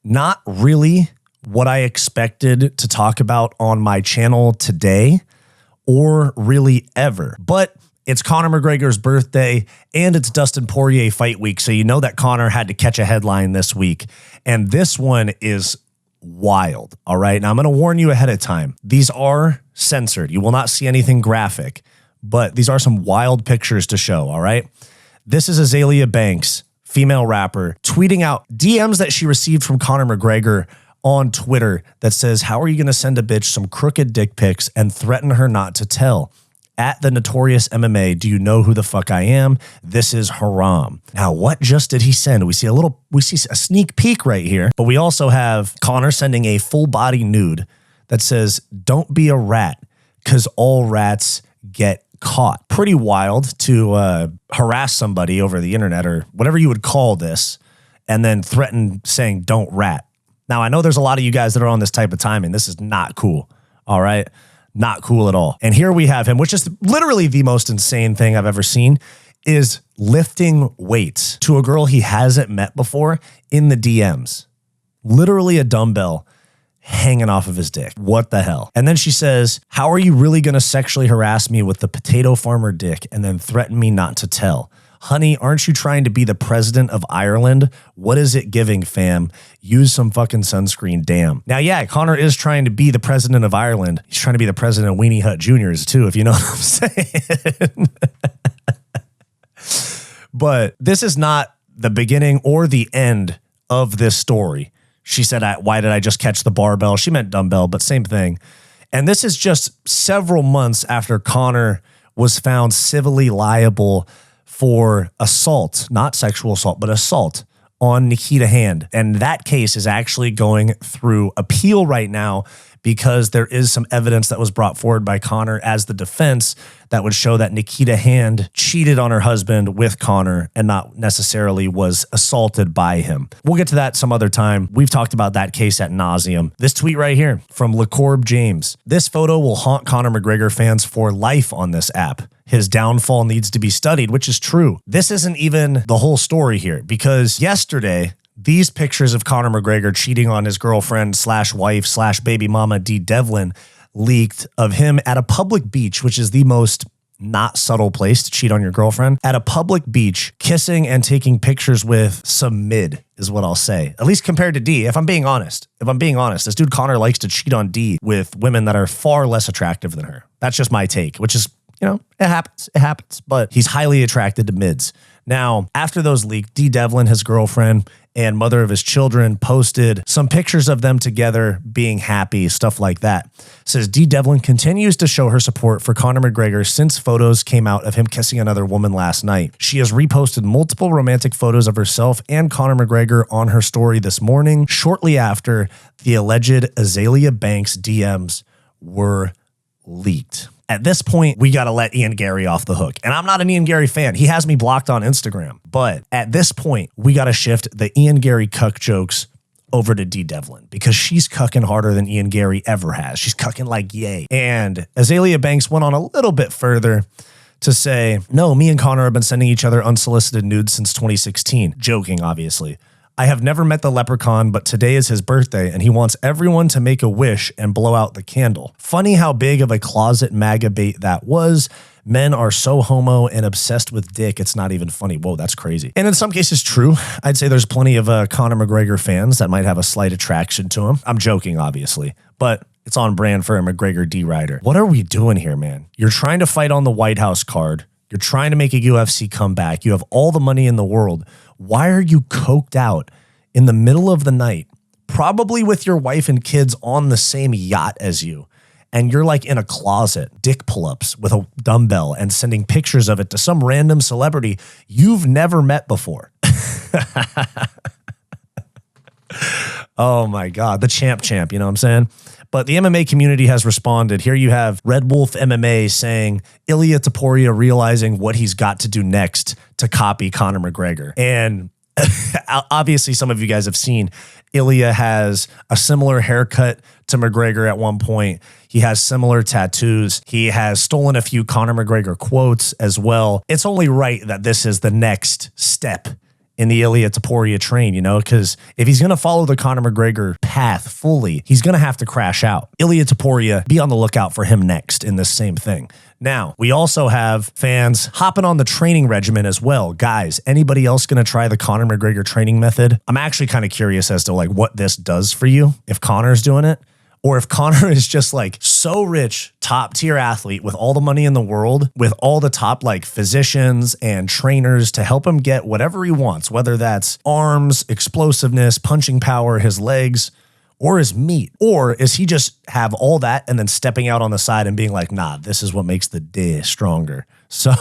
Not really what I expected to talk about on my channel today, or really ever. But it's Conor McGregor's birthday and it's Dustin Poirier fight week. So you know that Conor had to catch a headline this week. And this one is wild. All right. Now I'm going to warn you ahead of time. These are censored. You will not see anything graphic, but these are some wild pictures to show. All right. This is Azealia Banks, female rapper, tweeting out DMs that she received from Conor McGregor on Twitter that says, "How are you going to send a bitch some crooked dick pics and threaten her not to tell? At the Notorious MMA, do you know who the fuck I am? This is haram." Now, what just did he send? We see a sneak peek right here, but we also have Conor sending a full body nude that says, "Don't be a rat, because all rats get caught." Pretty wild to harass somebody over the internet or whatever you would call this, and then threaten saying, "Don't rat." Now, I know there's a lot of you guys that are on this type of timing. This is not cool. All right. Not cool at all. And here we have him, which is literally the most insane thing I've ever seen, is lifting weights to a girl he hasn't met before in the DMs. Literally a dumbbell hanging off of his dick. What the hell? And then she says, "How are you really going to sexually harass me with the potato farmer dick and then threaten me not to tell? Honey, aren't you trying to be the president of Ireland? What is it giving, fam? Use some fucking sunscreen, damn." Now, yeah, Conor is trying to be the president of Ireland. He's trying to be the president of Weenie Hut Juniors too, if you know what I'm saying. But this is not the beginning or the end of this story. She said, "Why did I just catch the barbell?" She meant dumbbell, but same thing. And this is just several months after Conor was found civilly liable for assault, not sexual assault, but assault on Nikita Hand. And that case is actually going through appeal right now because there is some evidence that was brought forward by Conor as the defense that would show that Nikita Hand cheated on her husband with Conor and not necessarily was assaulted by him. We'll get to that some other time. We've talked about that case ad nauseum. This tweet right here from LeCorb James. "This photo will haunt Conor McGregor fans for life on this app. His downfall needs to be studied," which is true. This isn't even the whole story here, because yesterday, these pictures of Conor McGregor cheating on his girlfriend slash wife slash baby mama Dee Devlin leaked of him at a public beach, which is the most not subtle place to cheat on your girlfriend. At a public beach, kissing and taking pictures with some mid is what I'll say. At least compared to Dee, if I'm being honest. This dude Conor likes to cheat on Dee with women that are far less attractive than her. That's just my take, which is, you know, it happens, but he's highly attracted to mids. Now, after those leaked, Dee Devlin, his girlfriend and mother of his children, posted some pictures of them together being happy, stuff like that. It says, "Dee Devlin continues to show her support for Conor McGregor since photos came out of him kissing another woman last night. She has reposted multiple romantic photos of herself and Conor McGregor on her story this morning, shortly after the alleged Azealia Banks DMs were leaked." At this point, we got to let Ian Gary off the hook. And I'm not an Ian Gary fan. He has me blocked on Instagram. But at this point, we got to shift the Ian Gary cuck jokes over to Dee Devlin, because she's cucking harder than Ian Gary ever has. She's cucking like yay. And Azealia Banks went on a little bit further to say, "No, me and Conor have been sending each other unsolicited nudes since 2016. Joking, obviously. "I have never met the leprechaun, but today is his birthday and he wants everyone to make a wish and blow out the candle. Funny how big of a closet MAGA bait that was. Men are so homo and obsessed with dick, it's not even funny." Whoa, that's crazy. And in some cases, true. I'd say there's plenty of Conor McGregor fans that might have a slight attraction to him. I'm joking, obviously, but it's on brand for a McGregor D rider. What are we doing here, man? You're trying to fight on the White House card. You're trying to make a UFC comeback. You have all the money in the world. Why are you coked out in the middle of the night, probably with your wife and kids on the same yacht as you, and you're like in a closet, dick pull-ups with a dumbbell and sending pictures of it to some random celebrity you've never met before? Oh my God, the champ, you know what I'm saying? But the MMA community has responded. Here you have Red Wolf MMA saying, "Ilia Topuria realizing what he's got to do next to copy Conor McGregor." And obviously, some of you guys have seen Ilia has a similar haircut to McGregor at one point. He has similar tattoos. He has stolen a few Conor McGregor quotes as well. It's only right that this is the next step in the Ilia Topuria train, you know, because if he's going to follow the Conor McGregor path fully, he's going to have to crash out. Ilia Topuria, be on the lookout for him next in this same thing. Now, we also have fans hopping on the training regimen as well. Guys, anybody else going to try the Conor McGregor training method? I'm actually kind of curious as to like what this does for you if Conor's doing it. Or if Conor is just like so rich, top tier athlete with all the money in the world, with all the top like physicians and trainers to help him get whatever he wants, whether that's arms, explosiveness, punching power, his legs, or his meat. Or is he just have all that and then stepping out on the side and being like, nah, this is what makes the day stronger. So,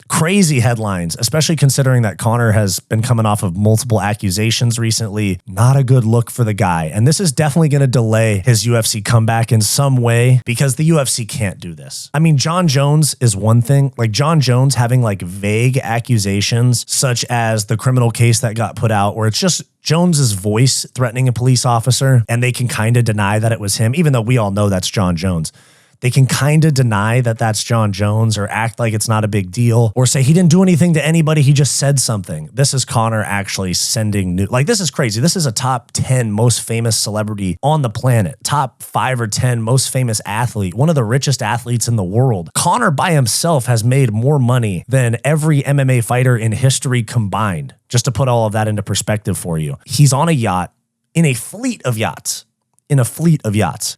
crazy headlines, especially considering that Conor has been coming off of multiple accusations recently. Not a good look for the guy. And this is definitely going to delay his UFC comeback in some way because the UFC can't do this. I mean, John Jones is one thing. Like John Jones having like vague accusations, such as the criminal case that got put out where it's just Jones's voice threatening a police officer and they can kind of deny that it was him, even though we all know that's John Jones. They can kind of deny that that's John Jones or act like it's not a big deal or say he didn't do anything to anybody. He just said something. This is Conor actually sending nude. Like, this is crazy. This is a top 10 most famous celebrity on the planet, top 5 or 10 most famous athlete, one of the richest athletes in the world. Conor by himself has made more money than every MMA fighter in history combined. Just to put all of that into perspective for you. He's on a yacht in a fleet of yachts,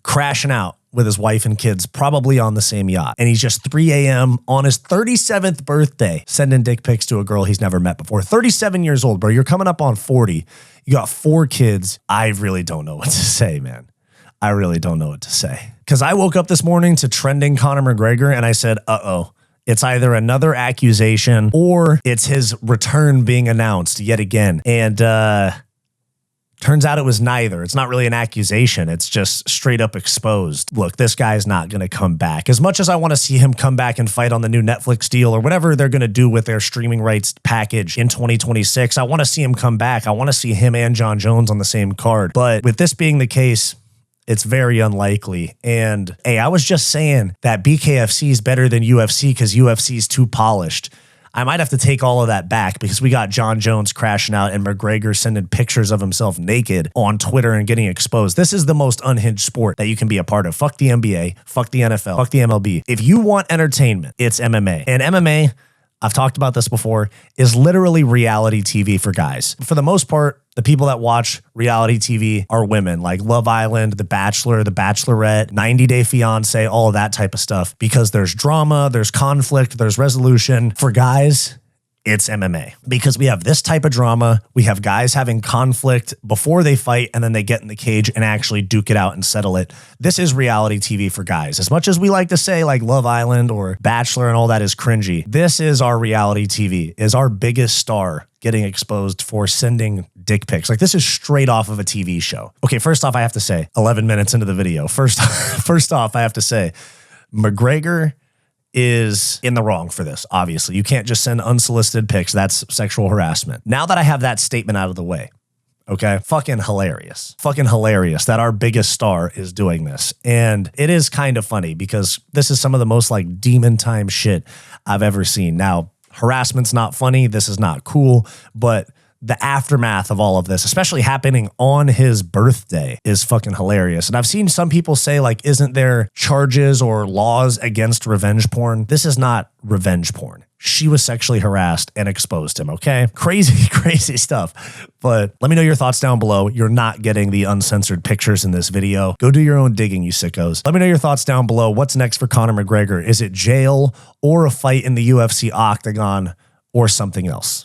crashing out with his wife and kids, probably on the same yacht. And he's just 3 a.m. on his 37th birthday, sending dick pics to a girl he's never met before. 37 years old, bro. You're coming up on 40. You got 4 kids. I really don't know what to say, man. I really don't know what to say. Because I woke up this morning to trending Conor McGregor and I said, uh-oh. It's either another accusation or it's his return being announced yet again. And, turns out it was neither. It's not really an accusation. It's just straight up exposed. Look, this guy's not going to come back. As much as I want to see him come back and fight on the new Netflix deal or whatever they're going to do with their streaming rights package in 2026, I want to see him come back. I want to see him and John Jones on the same card. But with this being the case, it's very unlikely. And hey, I was just saying that BKFC is better than UFC because UFC is too polished. I might have to take all of that back because we got John Jones crashing out and McGregor sending pictures of himself naked on Twitter and getting exposed. This is the most unhinged sport that you can be a part of. Fuck the NBA, fuck the NFL, fuck the MLB. If you want entertainment, it's MMA. And MMA, I've talked about this before, is literally reality TV for guys. For the most part, the people that watch reality TV are women, like Love Island, The Bachelor, The Bachelorette, 90 Day Fiance, all of that type of stuff. Because there's drama, there's conflict, there's resolution. For guys, it's MMA. Because we have this type of drama. We have guys having conflict before they fight, and then they get in the cage and actually duke it out and settle it. This is reality TV for guys. As much as we like to say like Love Island or Bachelor and all that is cringy, this is our reality TV, is our biggest star getting exposed for sending dick pics. Like, this is straight off of a TV show. Okay, first off, I have to say, 11 minutes into the video, first off, I have to say, McGregor is in the wrong for this, obviously. You can't just send unsolicited pics. That's sexual harassment. Now that I have that statement out of the way, okay, fucking hilarious. Fucking hilarious that our biggest star is doing this. And it is kind of funny because this is some of the most like demon time shit I've ever seen. Now, harassment's not funny. This is not cool, but the aftermath of all of this, especially happening on his birthday, is fucking hilarious. And I've seen some people say, like, isn't there charges or laws against revenge porn? This is not revenge porn. She was sexually harassed and exposed him, okay? Crazy, crazy stuff. But let me know your thoughts down below. You're not getting the uncensored pictures in this video. Go do your own digging, you sickos. Let me know your thoughts down below. What's next for Conor McGregor? Is it jail or a fight in the UFC octagon or something else?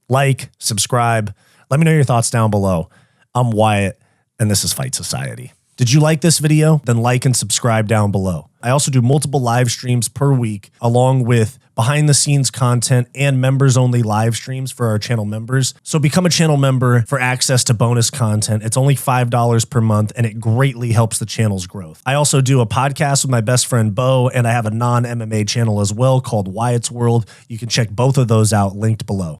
Like, subscribe. Let me know your thoughts down below. I'm Wyatt, and this is Fight Society. Did you like this video? Then like and subscribe down below. I also do multiple live streams per week, along with behind the scenes content and members only live streams for our channel members. So become a channel member for access to bonus content. It's only $5 per month, and it greatly helps the channel's growth. I also do a podcast with my best friend Bo, and I have a non-MMA channel as well called Wyatt's World. You can check both of those out linked below.